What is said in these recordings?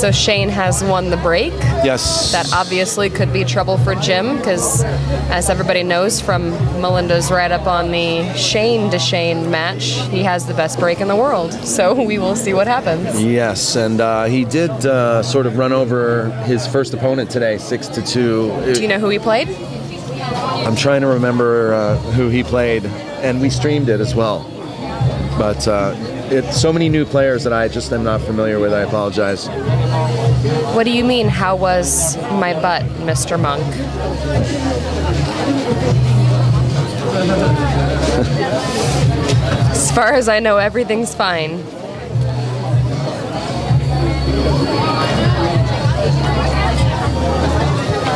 So Shane has won the break. Yes. That obviously could be trouble for Jim because, as everybody knows from Melinda's write-up on the Shane to Shane match, he has the best break in the world. So we will see what happens. Yes, and he did sort of run over his first opponent today, 6-2. Do you know who he played? I'm trying to remember who he played, and we streamed it as well. But it's so many new players that I just am not familiar with. I apologize. What do you mean, how was my butt, Mr. Monk? As far as I know, everything's fine.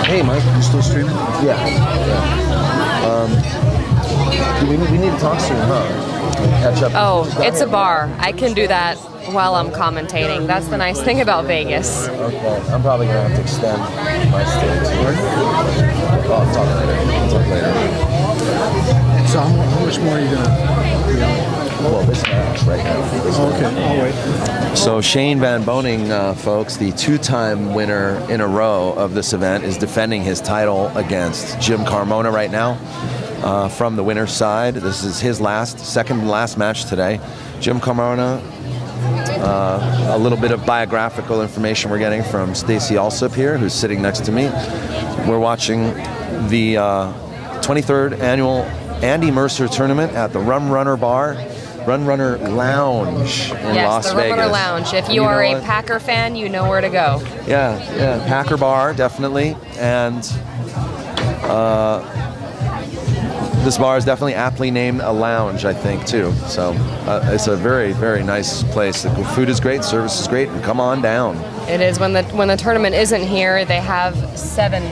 Hey, Mike, you still streaming? Yeah. We need to talk soon, huh? Catch up. Oh, it's a bar. I can do that while I'm commentating. That's the nice thing about Vegas. Okay, I'm probably going to have to extend my stay too. I'll talk later. So how much more are you going to... Well, this match right now. Okay, I'll wait. So Shane VanBoening, folks, the two-time winner in a row of this event, is defending his title against Jim Carmona right now. From the winner's side. This is his second and last match today. Jim Carmona, a little bit of biographical information we're getting from Stacy Allsup here, who's sitting next to me. We're watching the 23rd annual Andy Mercer tournament at the Rum Runner Lounge in Las Vegas. Yes, the Rum Runner Lounge. If you are a Packer fan, you know where to go. Yeah, Packer bar, definitely. And this bar is definitely aptly named a lounge, I think, too. So it's a very, very nice place. The food is great, service is great, and come on down. It is. When the tournament isn't here, they have 7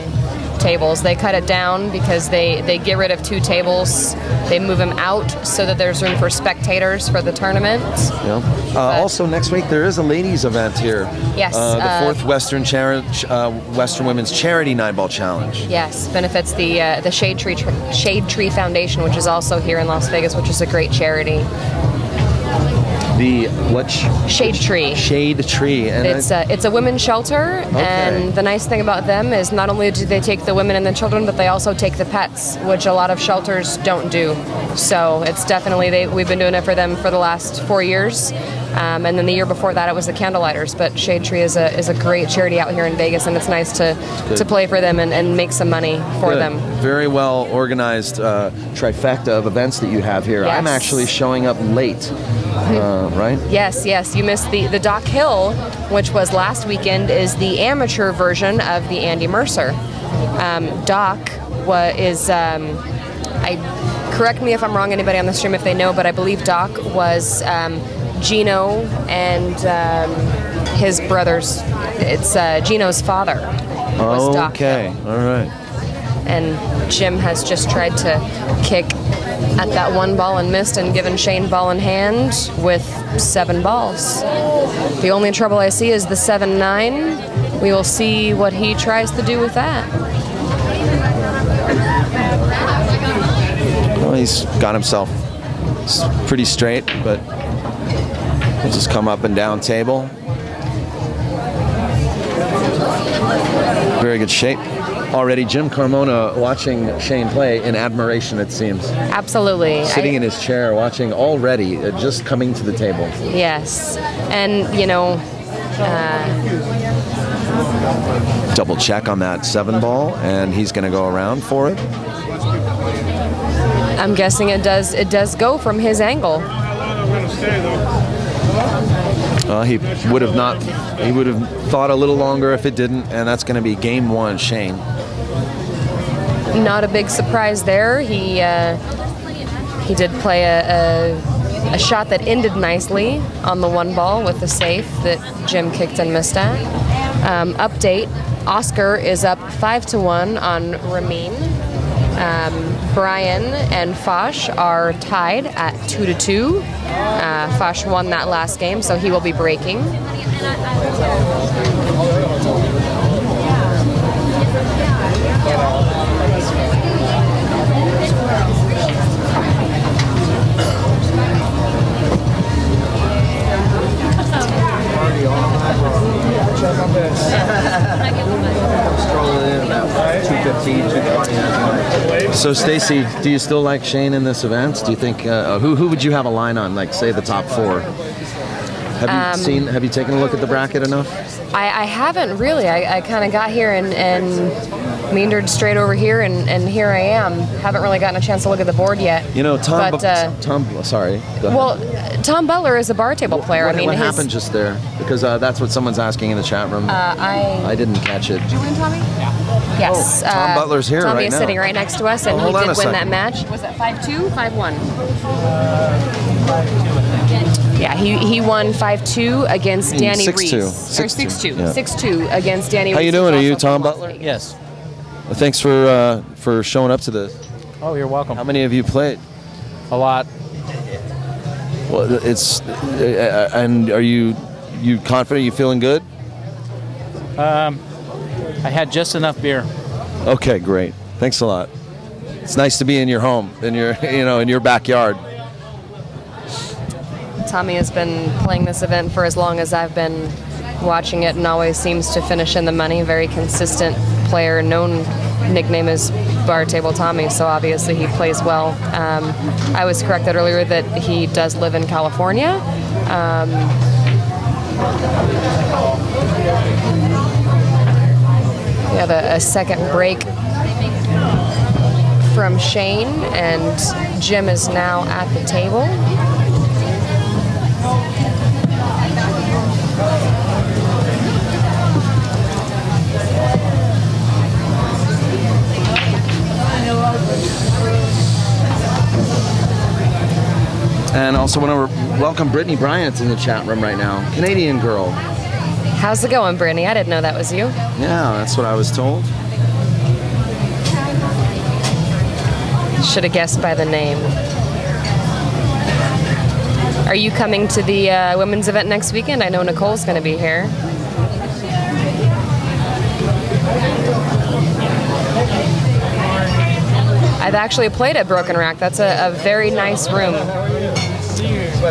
tables. They cut it down because they get rid of 2 tables. They move them out so that there's room for spectators for the tournament. Yeah. Also, next week there is a ladies' event here. Yes. The 4th Western Women's Charity 9-Ball Challenge. Yes, benefits the Shade Tree Foundation, which is also here in Las Vegas, which is a great charity. The Shade Tree. Shade Tree. And it's a women's shelter, and the nice thing about them is not only do they take the women and the children, but they also take the pets, which a lot of shelters don't do. So it's definitely, we've been doing it for them for the last 4 years. And then the year before that, it was the Candlelighters. But Shade Tree is a great charity out here in Vegas, and it's nice to play for them and make some money for them. Very well organized trifecta of events that you have here. Yes. I'm actually showing up late, right? Yes. You missed the Doc Hill, which was last weekend, is the amateur version of the Andy Mercer. Doc is, correct me if I'm wrong, anybody on the stream if they know, but I believe Doc was Gino and his brothers. It's Gino's father was Doc Hill. All right. And Jim has just tried to kick at that 1 ball and missed, and given Shane ball in hand with 7 balls. The only trouble I see is the 7-9. We will see what he tries to do with that. Well, he's got himself pretty straight, but he'll just come up and down table. Very good shape. Already Jim Carmona watching Shane play in admiration, it seems. Absolutely. Sitting in his chair watching already, just coming to the table. Yes. And, you know... double check on that 7 ball, and he's going to go around for it. I'm guessing it does go from his angle. He would have thought a little longer if it didn't, and that's going to be game 1, Shane. Not a big surprise there. He did play a shot that ended nicely on the 1 ball with the safe that Jim kicked and missed at. Update, Oscar is up 5-1 on Ramin. Brian and Foch are tied at 2-2. Foch won that last game, so he will be breaking. So Stacy, do you still like Shane in this event? Do you think who would you have a line on? Like say the top 4. Have you taken a look at the bracket enough? I haven't really. I kind of got here and meandered straight over here, and here I am. Haven't really gotten a chance to look at the board yet. You know, Tom. Sorry. Go ahead. Well, Tom Butler is a bar table player. What happened just there? Because that's what someone's asking in the chat room. I didn't catch it. Did you win, Tommy? Yeah. Yes. Tom Butler's here Tommy right is now. sitting right next to us, and he did win that match. Was it 5-2, 5-1? Yeah, he won 5-2 against Danny Reese. 6-2. 6-2 against Danny Reese. How you doing? Are you Tom Butler? Yes. Well, thanks for showing up to this. Oh, you're welcome. How many of you played? A lot. Well, and are you confident? You feeling good? I had just enough beer. Okay, great. Thanks a lot. It's nice to be in your home, in your backyard. Tommy has been playing this event for as long as I've been watching it, and always seems to finish in the money. Very consistent player. Known nickname is Bar Table Tommy, so obviously he plays well. I was corrected earlier that he does live in California. We have a second break from Shane, and Jim is now at the table. And also want to welcome Brittany Bryant in the chat room right now. Canadian girl. How's it going, Brittany? I didn't know that was you. Yeah, that's what I was told. Should have guessed by the name. Are you coming to the women's event next weekend? I know Nicole's going to be here. I've actually played at Broken Rack. That's a very nice room.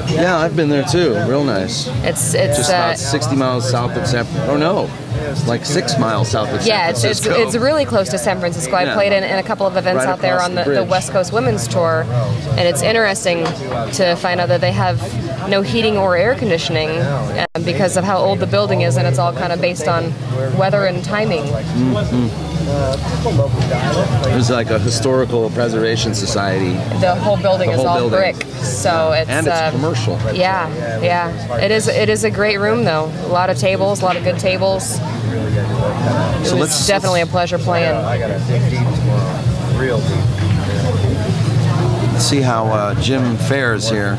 Yeah, I've been there too. Real nice. It's just about 60 miles south of San Francisco. Oh no, like 6 miles south of San Francisco. It's really close to San Francisco. I played in a couple of events out there on the West Coast Women's Tour, and it's interesting to find out that they have no heating or air conditioning because of how old the building is, and it's all kind of based on weather and timing. There's like a historical preservation society. The whole building is all brick, so it's commercial. Yeah. It is a great room though. A lot of tables, a lot of good tables. So it's definitely a pleasure playing. Let's see how Jim fares here.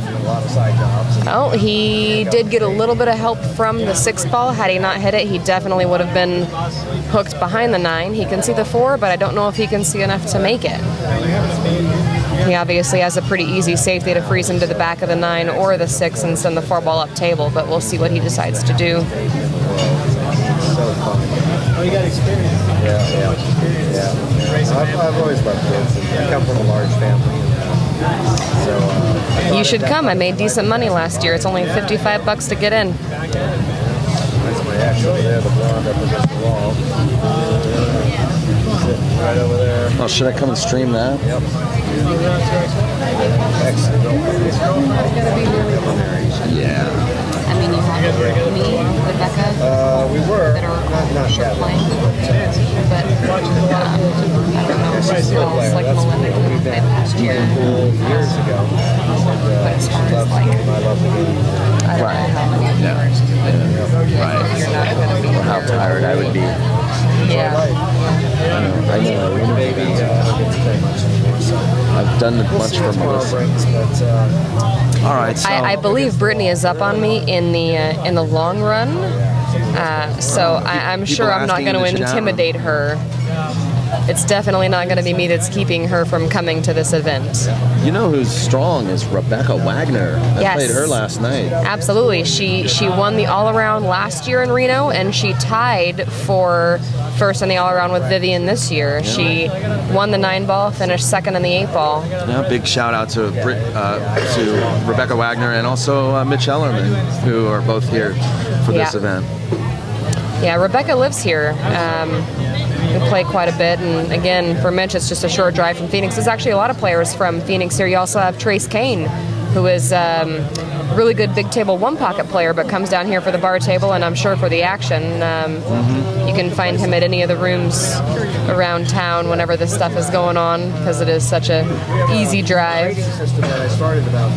Oh, he did get a little bit of help from the 6 ball. Had he not hit it, he definitely would have been hooked behind the 9. He can see the 4, but I don't know if he can see enough to make it. He obviously has a pretty easy safety to freeze him to the back of the 9 or the 6 and send the 4 ball up table, but we'll see what he decides to do. Oh, you got experience. Yeah. I've always loved kids. I come from a large family. So, you should come. I made decent money last year. It's only $55 to get in. That's my axe over there, the blonde up against the wall. Sitting right over there. Oh, should I come and stream that? Yep. Excellent. Yeah. I mean, you have me, Rebecca. We were. That are not sure that playing. But I don't know. It's like Melinda who played last year. Years ago. But as far as like, I love the game. I don't know how many viewers. Right. You're not going to be. Or how tired I would be. Yeah. I know. Baby, I've done a bunch for Melissa. All right. So I believe Brittany is up on me in the long run. So I'm sure I'm not going to intimidate her. It's definitely not going to be me that's keeping her from coming to this event. You know who's strong is Rebecca Wagner. I played her last night. Absolutely. She won the all-around last year in Reno, and she tied for first in the all-around with Vivian this year. Yeah. She won the 9 ball, finished second in the 8 ball. Yeah, big shout out to Rebecca Wagner and also Mitch Ellerman, who are both here for this event. Yeah, Rebecca lives here. we play quite a bit. And again, for Mitch, it's just a short drive from Phoenix. There's actually a lot of players from Phoenix here. You also have Trace Kane, who is really good big table one pocket player, but comes down here for the bar table and I'm sure for the action. You can find him at any of the rooms around town whenever this stuff is going on, because it is such a easy drive. I started about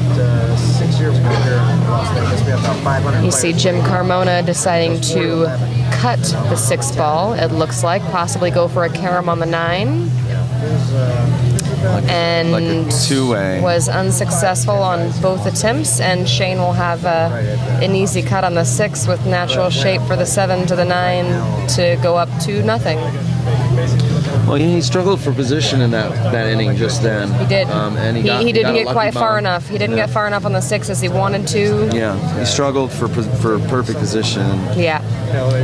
6 years ago here in Las Vegas. We have about 500 You see Jim Carmona deciding to cut the 6 ball, it looks like, possibly go for a carom on the 9. And like a two-way. Was unsuccessful on both attempts, and Shane will have an easy cut on the 6 with natural shape for the 7 to the 9 to go up 2-0. Well, he struggled for position in that inning just then. He did. And he didn't get quite far enough. He didn't get far enough on the 6 as he wanted to. Yeah, he struggled for perfect position. Yeah.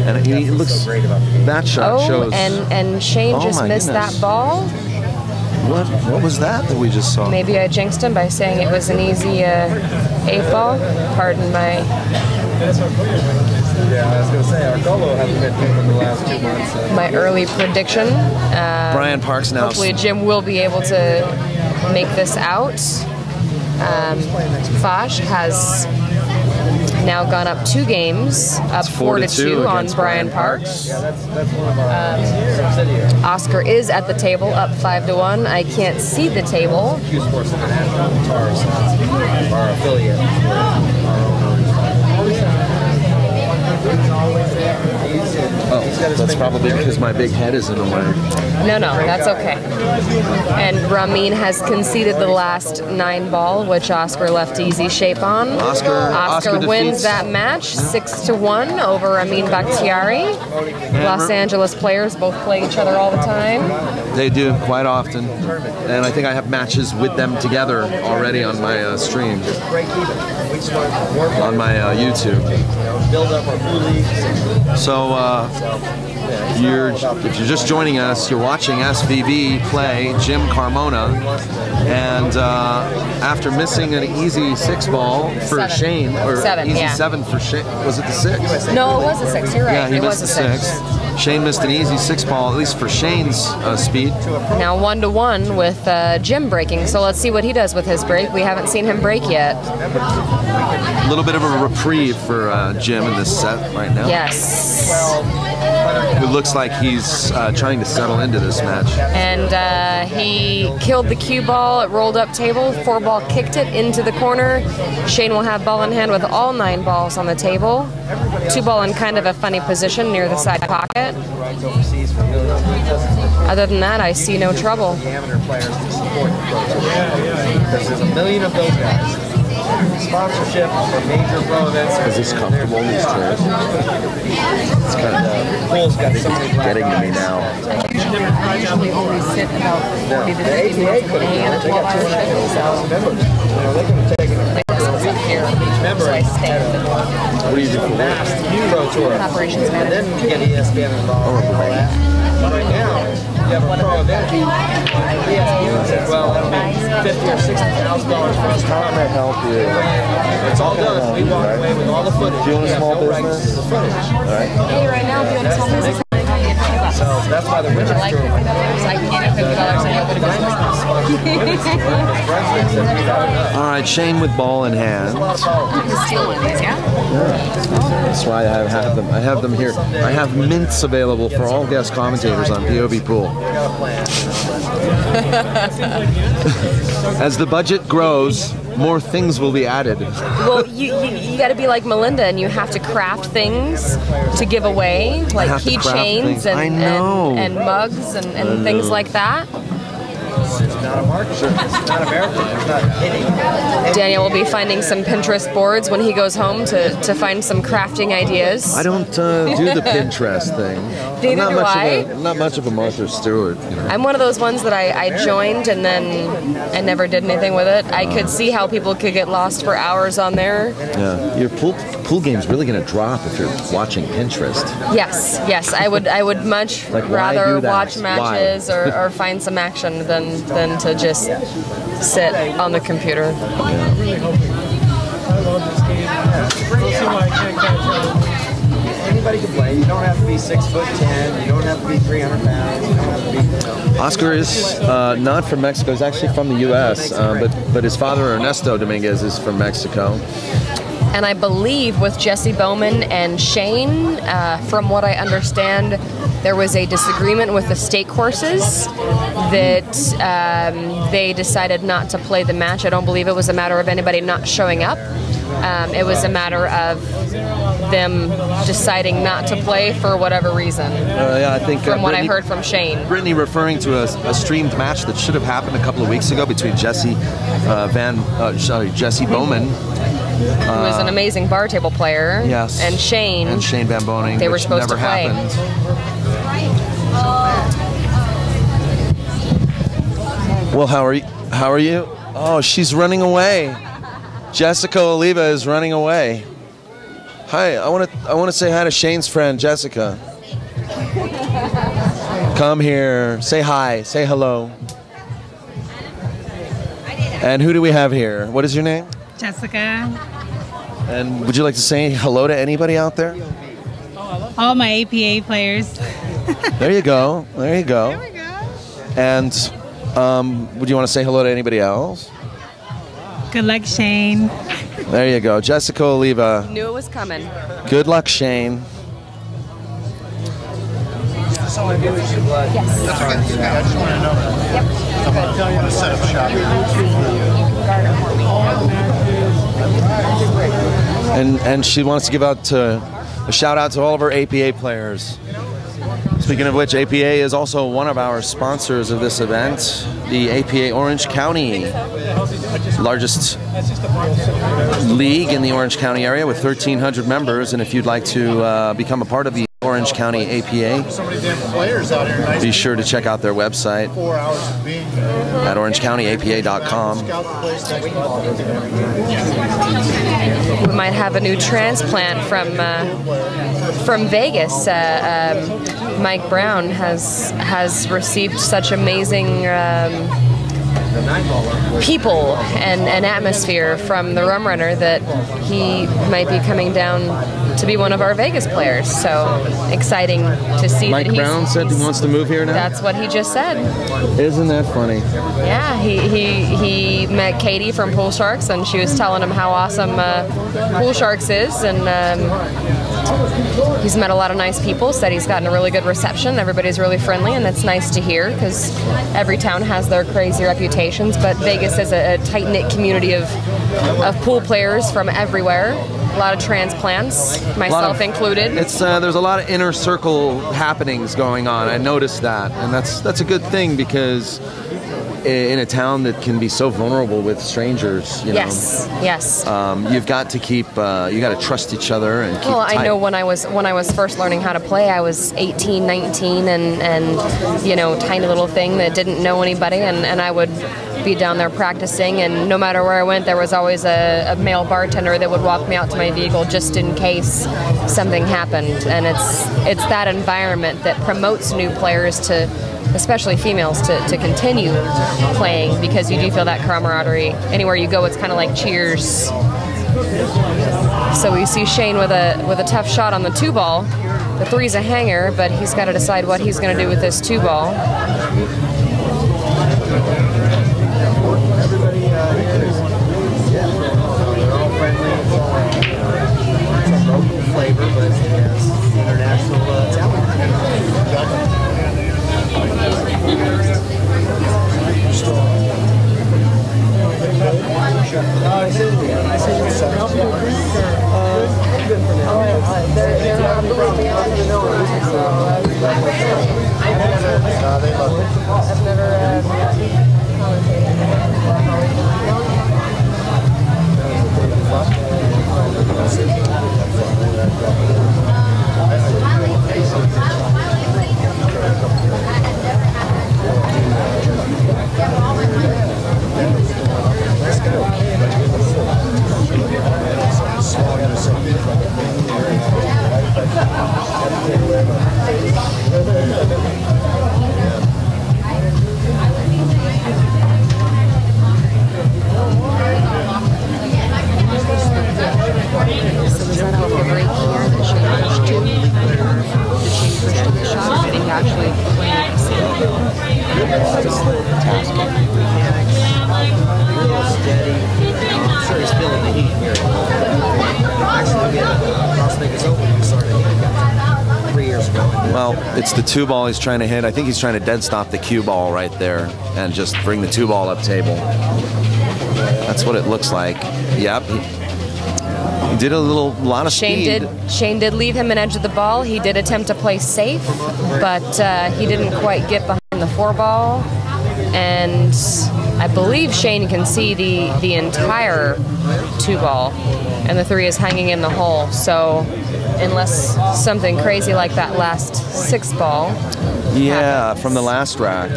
And he looks, that shot shows. And Shane just missed that ball. What was that we just saw? Maybe I jinxed him by saying it was an easy 8 ball. Pardon my... Yeah, I was going to say, our Golo hasn't been good in the last 2 months. My early prediction. Brian Parks now. Hopefully Jim will be able to make this out. Foch has now gone up 2 games, up 4-2 on Brian Parks. Yeah, that's one of our subsidiaries. Oscar is at the table, up 5-1. I can't see the table. Q Sports International Guitars, our affiliate. Oh, that's probably because my big head is in the way. No, that's okay. And Ramin has conceded the last 9 ball, which Oscar left easy shape on. Oscar wins that match 6-1 over Ramin Bakhtiari. Los Angeles players both play each other all the time. They do, quite often. And I think I have matches with them together already on my stream. On my YouTube. So, if you're just joining us, you're watching SVB play Jim Carmona, and after missing an easy 6 ball for Shane, or 7, easy yeah. 7 for Shane, was it the 6? No, it was a 6. You're right. Yeah, he it missed was the a 6. Shane missed an easy 6 ball, at least for Shane's speed. Now 1-1 with Jim breaking. So let's see what he does with his break. We haven't seen him break yet. A little bit of a reprieve for Jim in this set right now. Yes. Who looks like he's trying to settle into this match. And he killed the cue ball. It rolled up table. 4 ball kicked it into the corner. Shane will have ball in hand with all 9 balls on the table. 2 ball in kind of a funny position near the side pocket. Other than that, I see no trouble. Because there's a million of those guys. Sponsorship for major pro events. Is this comfortable in these chairs? It's kind of Pool's got so many getting to me now. I usually always sit about 40 to 50 minutes a day on a 12-hour schedule, so they could have taken like this is up here, so I stay in the What do you do for work? pro tour. operations And manager. then get ESPN involved and all that. Right now, you have a pro event. ESPN said, well, that'll be $50,000 or $60,000 for us. How can I help you? It's all done. We walk away with all the footage. Do you own a We have small no rights business? to the footage. All right. Hey, right now, if you want to small business, So that's why the winners I like $50. I can't have $50. I open a business. All right, Shane with ball in hand. Steal one of these, yeah? That's why I have them. I have them here. I have mints available for all guest commentators on POVPOOL. As the budget grows, more things will be added. Well, you got to be like Melinda, and you have to craft things to give away, like keychains and mugs and things like that. It's not a market. It's not American. It's not hitting. Daniel will be finding some Pinterest boards when he goes home to find some crafting ideas. I don't do the Pinterest thing. Neither do I. I'm not much of a Martha Stewart. You know. I'm one of those ones that I joined and then I never did anything with it. I could see how people could get lost for hours on there. Yeah, your pool game's really going to drop if you're watching Pinterest. Yes, I would much Like, why rather do that? watch matches or find some action than to just sit on the computer. I really hope I love this game. I don't see why I can't catch on. anybody can play. You don't have to be 6'10". You don't have to be 300 pounds. You don't have to be. You know. Oscar is not from Mexico. He's actually from the U.S., but his father Ernesto Dominguez is from Mexico. And I believe with Jesse Bowman and Shane, from what I understand, there was a disagreement with the stake horses that they decided not to play the match. I don't believe it was a matter of anybody not showing up. It was a matter of them deciding not to play for whatever reason. Yeah, I think from what I heard from Shane. Brittany referring to a streamed match that should have happened a couple of weeks ago between Jesse Bowman. Who was an amazing bar table player. Yes. And Shane. And Shane VanBoening. They were supposed to play. Happened. Well, how are you? How are you? Oh, she's running away. Jessica Oliva is running away. Hi, I want to say hi to Shane's friend Jessica. Come here. Say hi. Say hello. And who do we have here? What is your name? Jessica. And would you like to say hello to anybody out there? All my APA players. There you go. There you go. There we go. And would you want to say hello to anybody else? Good luck, Shane. There you go. Jessica Oliva. Knew it was coming. Good luck, Shane. Yes. That's okay. I just want to know. Yep. I want to set up shop. And she wants to give out a shout out to all of our APA players. Speaking of which, APA is also one of our sponsors of this event. The APA Orange County, largest league in the Orange County area with 1,300 members. And if you'd like to become a part of the Orange County APA, be sure to check out their website at orangecountyapa.com. We might have a new transplant from Vegas. Mike Brown has received such amazing people and atmosphere from the Rum Runner that he might be coming down to be one of our Vegas players. So exciting to see. Mike Brown said he wants to move here now? That's what he just said. Isn't that funny? Yeah, he met Katie from Pool Sharks, and she was telling him how awesome Pool Sharks is, and he's met a lot of nice people, said he's gotten a really good reception. Everybody's really friendly, and that's nice to hear because every town has their crazy reputations, but Vegas is a tight-knit community of pool players from everywhere. A lot of transplants, myself included. It's there's a lot of inner circle happenings going on. I noticed that, and that's a good thing because in a town that can be so vulnerable with strangers, you know. Yes. You've got to keep, you got to trust each other and keep tight. I know when I was first learning how to play, I was 18, 19, and you know, tiny little thing that didn't know anybody, and I would be down there practicing, and no matter where I went, there was always a male bartender that would walk me out to my vehicle just in case something happened. And it's that environment that promotes new players to, especially females, to continue playing, because you do feel that camaraderie. Anywhere you go, it's kind of like cheers. So we see Shane with a tough shot on the 2-ball. The 3's a hanger, but he's got to decide what he's going to do with this 2-ball. They're all friendly. It's a local flavor, but it has international talent. Well, it's the 2 ball he's trying to hit. I think he's trying to dead stop the cue ball right there and just bring the 2 ball up table. That's what it looks like. Yep. He did a lot of speed. Shane did leave him an edge of the ball. He did attempt to play safe, but he didn't quite get behind the 4 ball. And I believe Shane can see the entire 2 ball, and the 3 is hanging in the hole. So unless something crazy like that last 6 ball happens. From the last rack.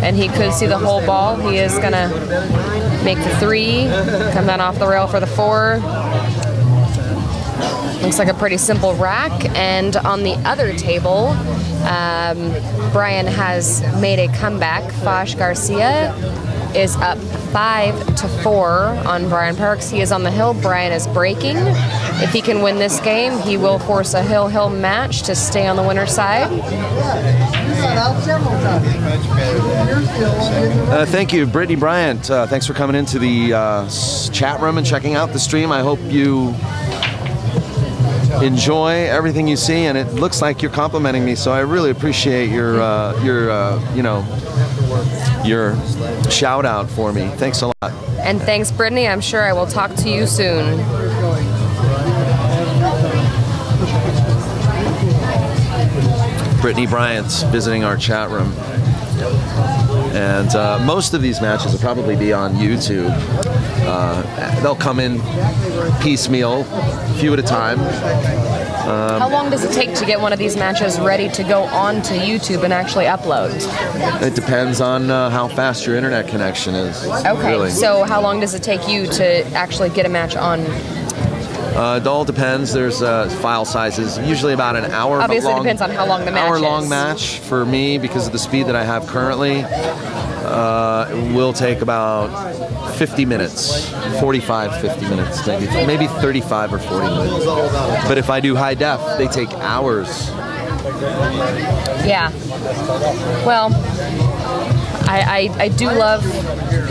And he could see the whole ball. He is going to make the 3, come down off the rail for the 4. Looks like a pretty simple rack. And on the other table, Brian has made a comeback. Foch Garcia is up 5-4 on Brian Parks. He is on the hill. Brian is breaking. If he can win this game, he will force a hill-hill match to stay on the winner's side. Thank you, Brittany Bryant. Thanks for coming into the chat room and checking out the stream. I hope you enjoy everything you see, and it looks like you're complimenting me, so I really appreciate your shout out for me. Thanks a lot. And thanks, Brittany. I'm sure I will talk to you soon. Brittany Bryant's visiting our chat room. And most of these matches will probably be on YouTube. They'll come in piecemeal, a few at a time. How long does it take to get one of these matches ready to go onto YouTube and actually upload? It depends on how fast your internet connection is. Okay, really. So how long does it take you to actually get a match on? It all depends. There's file sizes, usually about an hour. Obviously, it depends on how long the match is. Hour-long match for me, because of the speed that I have currently, it will take about 50 minutes, 45, 50 minutes, maybe 35 or 40 minutes. But if I do high def, they take hours. Yeah. Well, I do love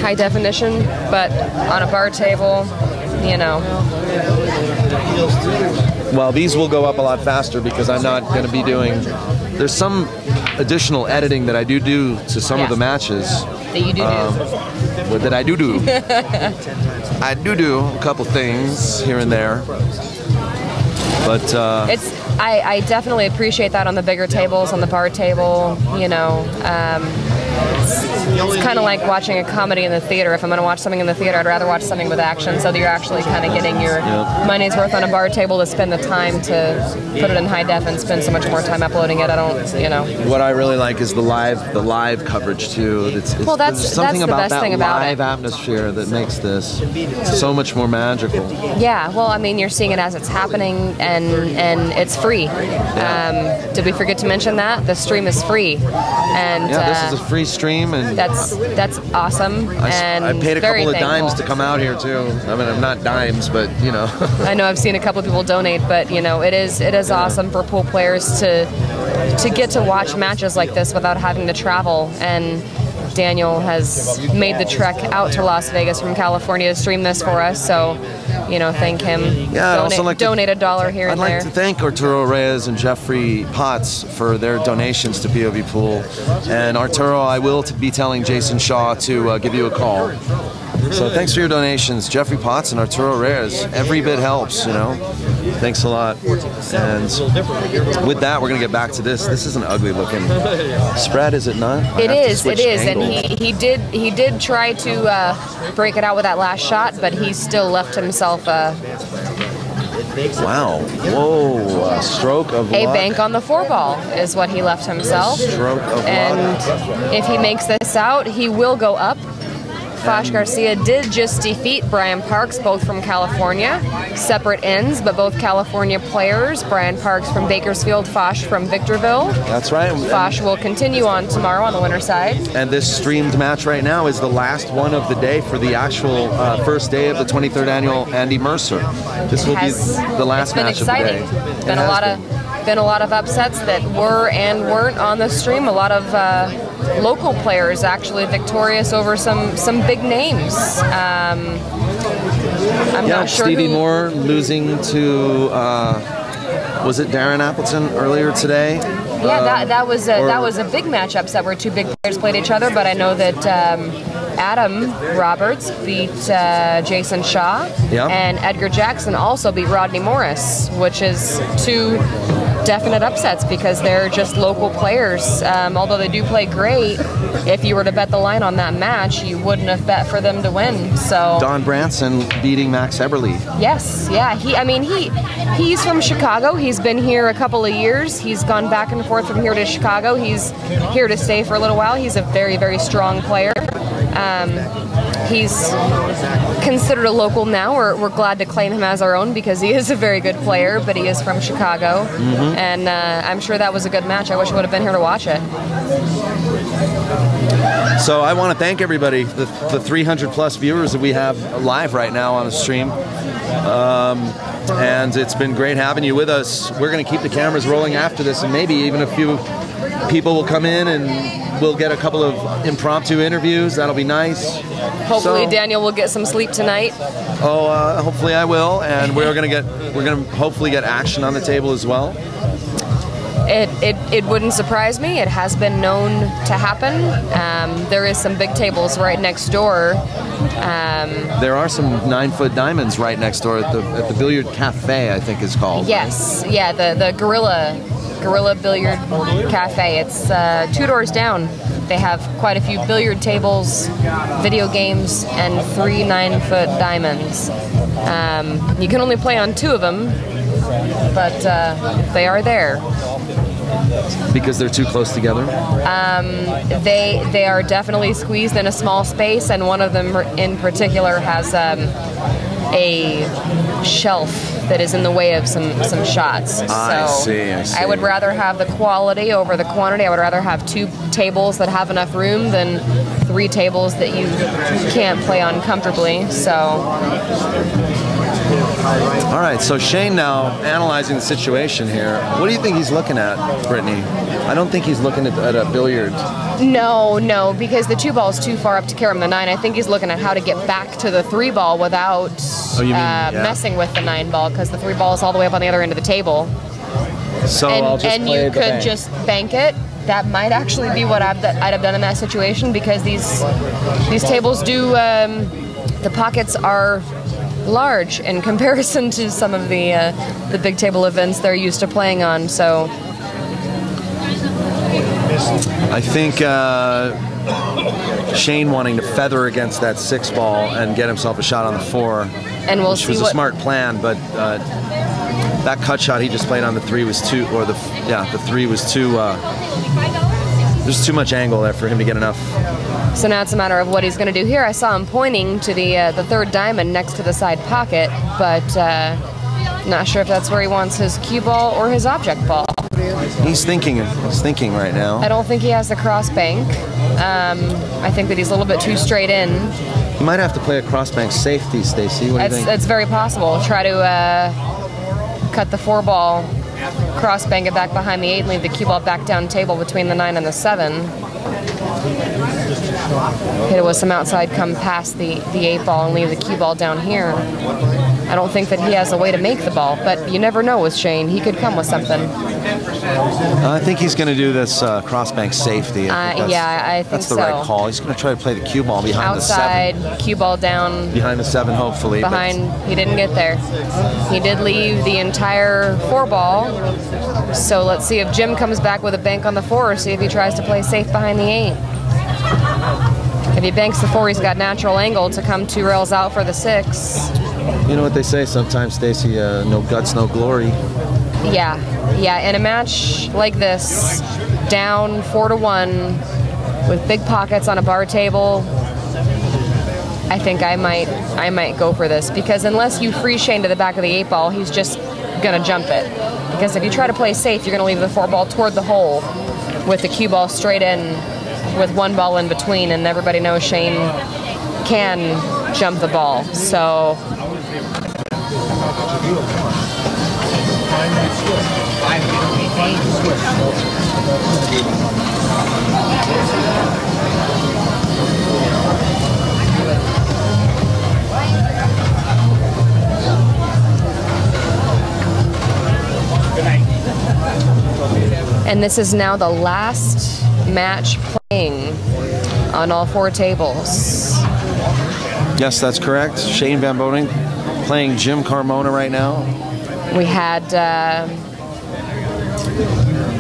high definition, but on a bar table, you know. Well, these will go up a lot faster because I'm not going to be doing... There's some additional editing that I do to some of the matches. That you do That I do. I do a couple things here and there. But... I definitely appreciate that on the bigger tables, on the bar table, you know. It's kind of like watching a comedy in the theater. If I'm going to watch something in the theater, I'd rather watch something with action, so that you're actually kind of getting your money's worth on a bar table to spend the time to put it in high def and spend so much more time uploading it. I don't, you know. What I really like is the live coverage too. Well, that's something the about best that thing about live atmosphere that makes this so much more magical. Yeah, well, I mean, you're seeing it as it's happening, and it's free. Did we forget to mention that the stream is free? And this is a free stream, and that's awesome. I paid a couple of dimes to come out here too. I mean, I'm not dimes, but you know. I know I've seen a couple of people donate, but you know, it is awesome for pool players to get to watch matches like this without having to travel. And Daniel has made the trek out to Las Vegas from California to stream this for us, so you know, thank him. Yeah, I'd also like to donate $1 here and there. I'd like to thank Arturo Reyes and Jeffrey Potts for their donations to POVPOOL. And Arturo, I will be telling Jason Shaw to give you a call. So thanks for your donations, Jeffrey Potts and Arturo Reyes. Every bit helps, you know. Thanks a lot. And with that, we're going to get back to this. This is an ugly looking spread, is it not? It is. And he did try to break it out with that last shot, but he still left himself wow. Whoa. A stroke of luck. A bank on the 4-ball is what he left himself. A stroke of luck. And if he makes this out, he will go up. Foch Garcia did just defeat Brian Parks, both from California, separate ends, but both California players. Brian Parks from Bakersfield, Foch from Victorville. That's right. Foch will continue on tomorrow on the winner's side. And this streamed match right now is the last one of the day for the actual first day of the 23rd annual Andy Mercer. This will be the last match of the day. It's been been a lot of upsets that were and weren't on the stream. A lot of local players actually victorious over some big names. I'm Not sure Stevie who- Moore losing to, was it Darren Appleton earlier today? Yeah, that was a big matchup that where two big players played each other. But I know that Adam Roberts beat Jason Shaw, and Edgar Jackson also beat Rodney Morris, which is two definite upsets because they're just local players. Although they do play great, if you were to bet the line on that match, you wouldn't have bet for them to win. So Don Branson beating Max Eberle. yes, yeah. He's from Chicago. He's been here a couple of years. He's gone back and forth from here to Chicago. He's here to stay for a little while. He's a very, very strong player. He's considered a local now. We're glad to claim him as our own because he is a very good player, but he is from Chicago. And I'm sure that was a good match. I wish I would have been here to watch it. So I want to thank everybody, the 300 plus viewers that we have live right now on the stream. And it's been great having you with us. We're going to keep the cameras rolling after this, and maybe even a few people will come in and we'll get a couple of impromptu interviews. That'll be nice. Hopefully Daniel will get some sleep tonight. Hopefully I will, and we're going to hopefully get action on the table as well. It wouldn't surprise me. It has been known to happen. There is some big tables right next door. There are some 9-foot diamonds right next door at the Billiard Cafe, I think it's called. Yes, yeah, the Gorilla Billiard Cafe. It's 2 doors down. They have quite a few billiard tables, video games, and 3 9-foot diamonds. You can only play on 2 of them, but they are there. Because they're too close together? They are definitely squeezed in a small space, and one of them in particular has a shelf that is in the way of some shots. I see. I would rather have the quality over the quantity. I would rather have 2 tables that have enough room than 3 tables that you can't play on comfortably. So. All right, so Shane now analyzing the situation here. What do you think he's looking at, Brittany? I don't think he's looking at a billiard. No, because the 2 ball is too far up to carry him the 9. I think he's looking at how to get back to the 3 ball without messing with the 9 ball, because the 3 ball is all the way up on the other end of the table. So I'll just and play you the could bank. just bank it. That might actually be what I'd have done in that situation, because these tables do the pockets are large in comparison to some of the big table events they're used to playing on. So I think Shane wanting to feather against that 6 ball and get himself a shot on the 4, and we'll which see was what a smart plan, but that cut shot he just played on the 3 was too, or the 3 was too. There's too much angle there for him to get enough. So now it's a matter of what he's going to do here. I saw him pointing to the 3rd diamond next to the side pocket, but not sure if that's where he wants his cue ball or his object ball. He's thinking right now. I don't think he has the cross bank. I think that he's a little bit too straight in. He might have to play a cross bank safety, Stacy. What do you think? It's very possible. Try to cut the 4 ball, cross bank it back behind the 8, and leave the cue ball back down table between the 9 and the 7. Hit it with some outside, come past the 8 ball and leave the cue ball down here. I don't think that he has a way to make the ball, but you never know with Shane. He could come with something. I think he's going to do this cross bank safety. I think that's the so. right call. He's going to try to play the cue ball behind outside, the 7. Cue ball down. Behind the 7, hopefully. He didn't get there. He did leave the entire 4 ball. So let's see if Jim comes back with a bank on the 4, or see if he tries to play safe behind the 8. If he banks the 4, he's got natural angle to come 2 rails out for the 6. You know what they say sometimes, Stacy, no guts, no glory. Yeah. In a match like this, down 4-1, with big pockets on a bar table, I think I might go for this, because unless you free Shane to the back of the 8 ball, he's just gonna jump it. Because if you try to play safe, you're gonna leave the 4 ball toward the hole with the cue ball straight in with 1 ball in between, and everybody knows Shane can jump the ball. So And this is now the last match playing on all 4 tables. Yes, that's correct. Shane VanBoening playing Jim Carmona right now. We had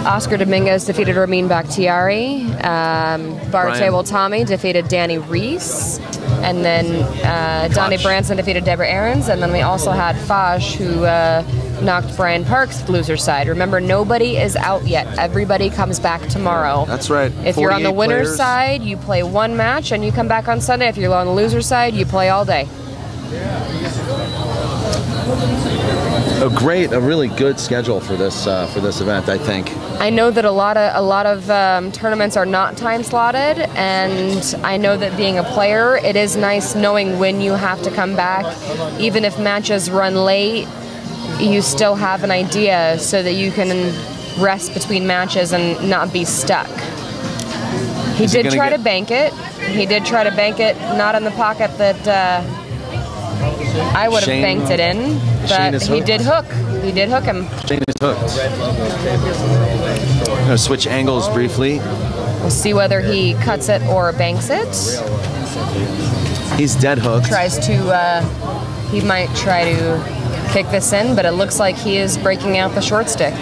Oscar Dominguez defeated Ramin Bakhtiari. Bar Table Tommy defeated Danny Reese. And then Donnie Branson defeated Deborah Aarons. And then we also had Faj, who knocked Brian Parks loser's side. Remember, nobody is out yet. Everybody comes back tomorrow. That's right. If you're on the winner's side, you play 1 match and you come back on Sunday. If you're on the loser's side, you play all day. A really good schedule for this event, I think. I know that a lot of tournaments are not time slotted, and I know that being a player, it is nice knowing when you have to come back. Even if matches run late, you still have an idea so that you can rest between matches and not be stuck. He did try to bank it. He did try to bank it, not in the pocket that I would have banked it in, but he did hook. He did hook him. Shane is hooked. I'm going to switch angles briefly. We'll see whether he cuts it or banks it. He's dead hooked. He might try to kick this in, but it looks like he is breaking out the short stick.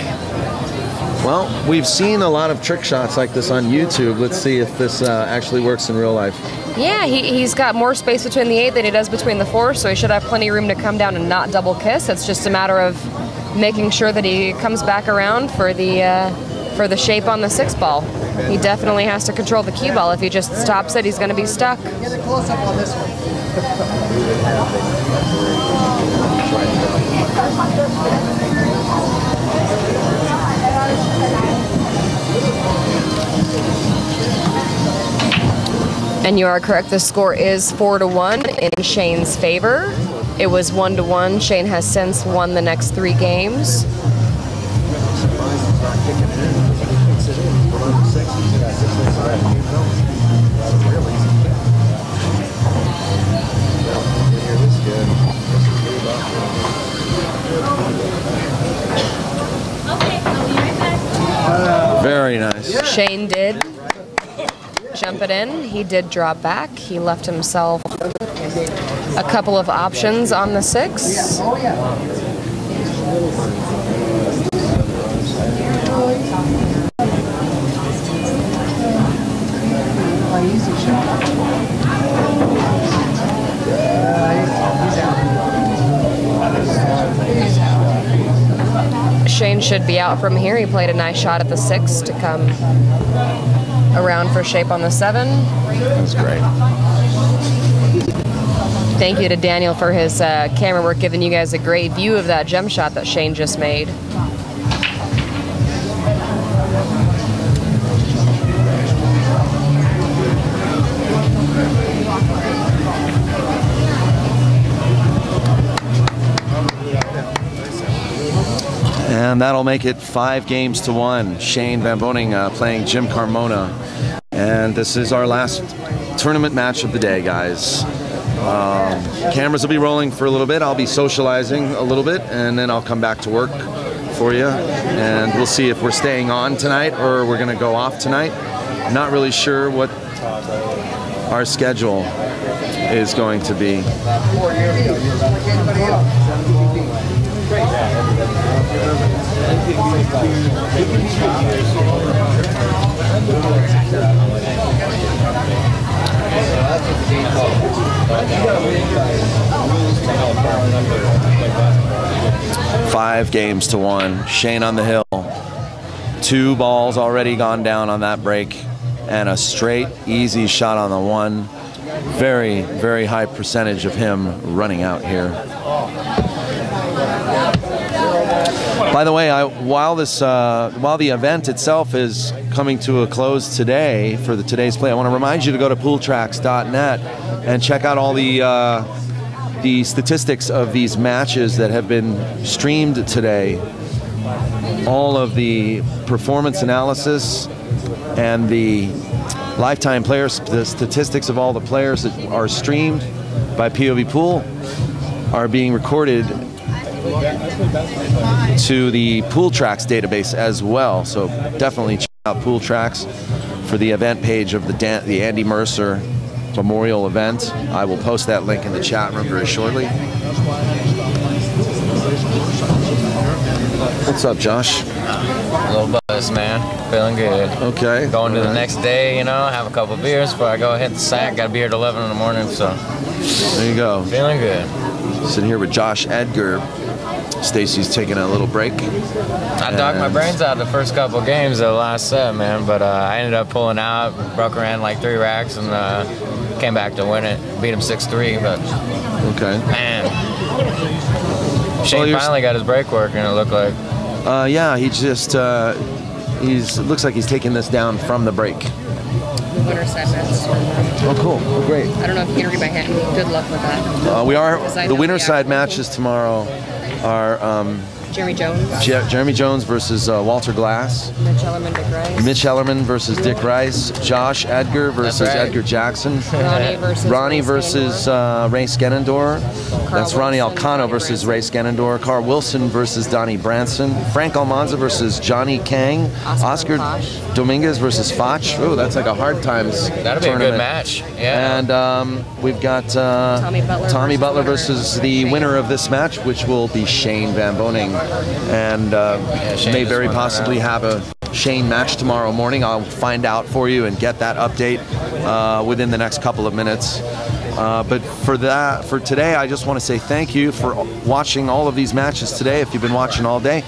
Well, we've seen a lot of trick shots like this on YouTube. Let's see if this actually works in real life. Yeah, he's got more space between the 8 than he does between the 4, so he should have plenty of room to come down and not double kiss. It's just a matter of making sure that he comes back around for the shape on the 6 ball. He definitely has to control the cue ball. If he just stops it, he's going to be stuck. Get a close up on this one. And you are correct, the score is 4-1 in Shane's favor. It was 1-1. Shane has since won the next 3 games. Very nice. Shane did jump it in. He did drop back. He left himself a couple of options on the 6. Shane should be out from here. He played a nice shot at the 6 to come around for shape on the 7. That's great. Thank you to Daniel for his camera work, giving you guys a great view of that gem shot that Shane just made. And that'll make it 5-1. Shane VanBoening playing Jim Carmona. And this is our last tournament match of the day, guys. Cameras will be rolling for a little bit. I'll be socializing a little bit, and then I'll come back to work for you. And we'll see if we're staying on tonight or we're going to go off tonight. Not really sure what our schedule is going to be. Five games to 1. Shane on the hill. 2 balls already gone down on that break, and a straight, easy shot on the 1. Very, very high percentage of him running out here. By the way, while the event itself is coming to a close today for today's play, I want to remind you to go to pooltracks.net and check out all the statistics of these matches that have been streamed today. All of the performance analysis and the lifetime player statistics of all the players that are streamed by POVPOOL are being recorded to the Pool Tracks database as well. So definitely check out Pool Tracks for the event page of the Andy Mercer Memorial event. I will post that link in the chat room very shortly. What's up, Josh? A little buzz, man. Feeling good. Okay. Going to the next day, you know, have a couple beers before I go hit the sack. Got to be here at 11 in the morning, so. There you go. Feeling good. Sitting here with Josh Edgar. Stacy's taking a little break. I dogged my brains out the first couple games of the last set, man, but I ended up pulling out, broke around like 3 racks, and came back to win it. Beat him 6-3, but okay. Man. Shane finally got his break working, it looked like. Yeah, he just, it looks like he's taking this down from the break. Winner side match. Oh, cool. Oh, great. I don't know if you can read my hand. Good luck with that. The winner side matches tomorrow are Jeremy Jones. Jeremy Jones versus Walter Glass. Mitch Ellerman, Dick Rice. Mitch Ellerman versus Dick Rice. Josh Edgar versus Edgar Jackson. Ronnie versus Ray Skenendor. That's Ronnie Alcano versus Ray Skenendor. Carl Wilson versus Donnie Branson. Frank Almanza versus Johnny Kang. Oscar Dominguez versus Foch. Oh, that's like a hard times That'll be a good match. Yeah. And we've got Tommy Butler versus the winner of this match, which will be Shane VanBoening. And may very possibly have a Shane match tomorrow morning. I'll find out for you and get that update within the next couple of minutes. But for today, I just want to say thank you for watching all of these matches today. If you've been watching all day,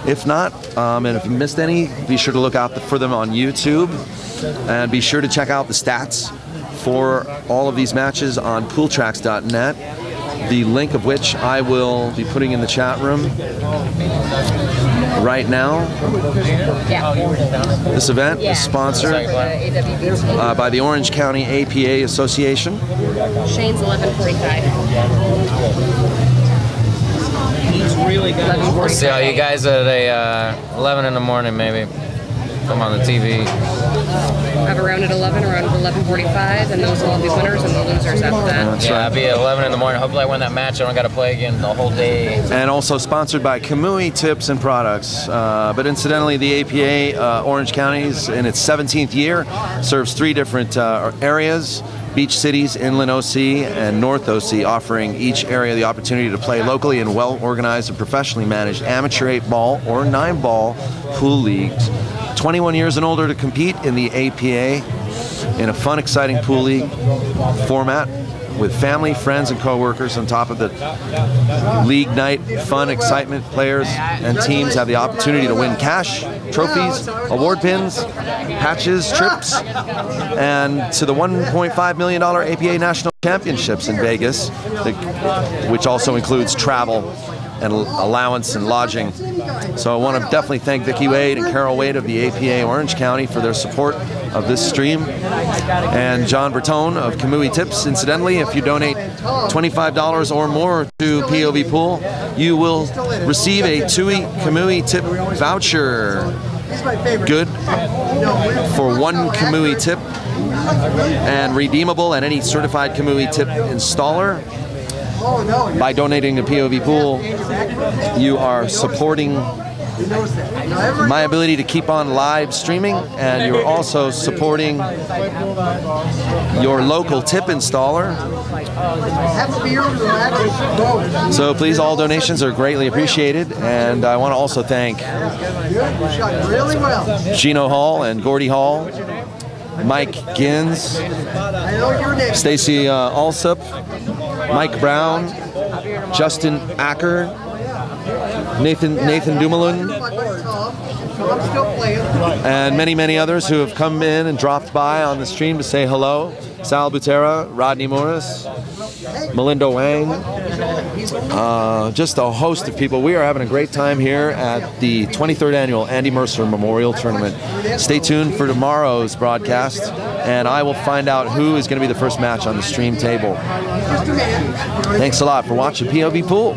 if not, and if you missed any, be sure to look out for them on YouTube, and be sure to check out the stats for all of these matches on pooltracks.net. The link of which I will be putting in the chat room right now. This event is sponsored by the Orange County APA Association. Shane's 11:45. We'll see how you guys at 11 in the morning, maybe. Come on the TV. Have a round at 11, around 11:45, and those will all be winners and the losers after that. Yeah, I'll be at 11 in the morning. Hopefully I win that match. I don't got to play again the whole day. And also sponsored by Kamui Tips and Products. But incidentally, the APA Orange County's in its 17th year, serves 3 different areas. Beach cities, Inland OC, and North OC, offering each area the opportunity to play locally in well-organized and professionally managed amateur 8-ball or 9-ball pool leagues. 21 years and older to compete in the APA in a fun, exciting pool league format with family, friends, and co-workers. On top of the league night fun, excitement, players and teams have the opportunity to win cash, trophies, award pins, patches, trips, and to the $1.5 million APA National Championships in Vegas, which also includes travel and allowance and lodging. So I want to definitely thank Vicki Wade and Carol Wade of the APA Orange County for their support of this stream, and John Bertone of Kamui Tips. Incidentally, if you donate $25 or more to POVPOOL, you will receive a TUI Kamui Tip voucher, good for 1 Kamui Tip, and redeemable at any certified Kamui Tip installer. By donating to POVPOOL, you are supporting my ability to keep on live streaming, and you're also supporting your local tip installer. So please, all donations are greatly appreciated, and I want to also thank Gino Hall and Gordy Hall, Mike Gins, Stacy Allsup, Mike Brown, Justin Acker, Nathan Dumoulin, and many others who have come in and dropped by on the stream to say hello. Sal Butera, Rodney Morris, Melinda Wang, just a host of people. We are having a great time here at the 23rd Annual Andy Mercer Memorial Tournament. Stay tuned for tomorrow's broadcast, and I will find out who is going to be the first match on the stream table. Thanks a lot for watching POVPOOL.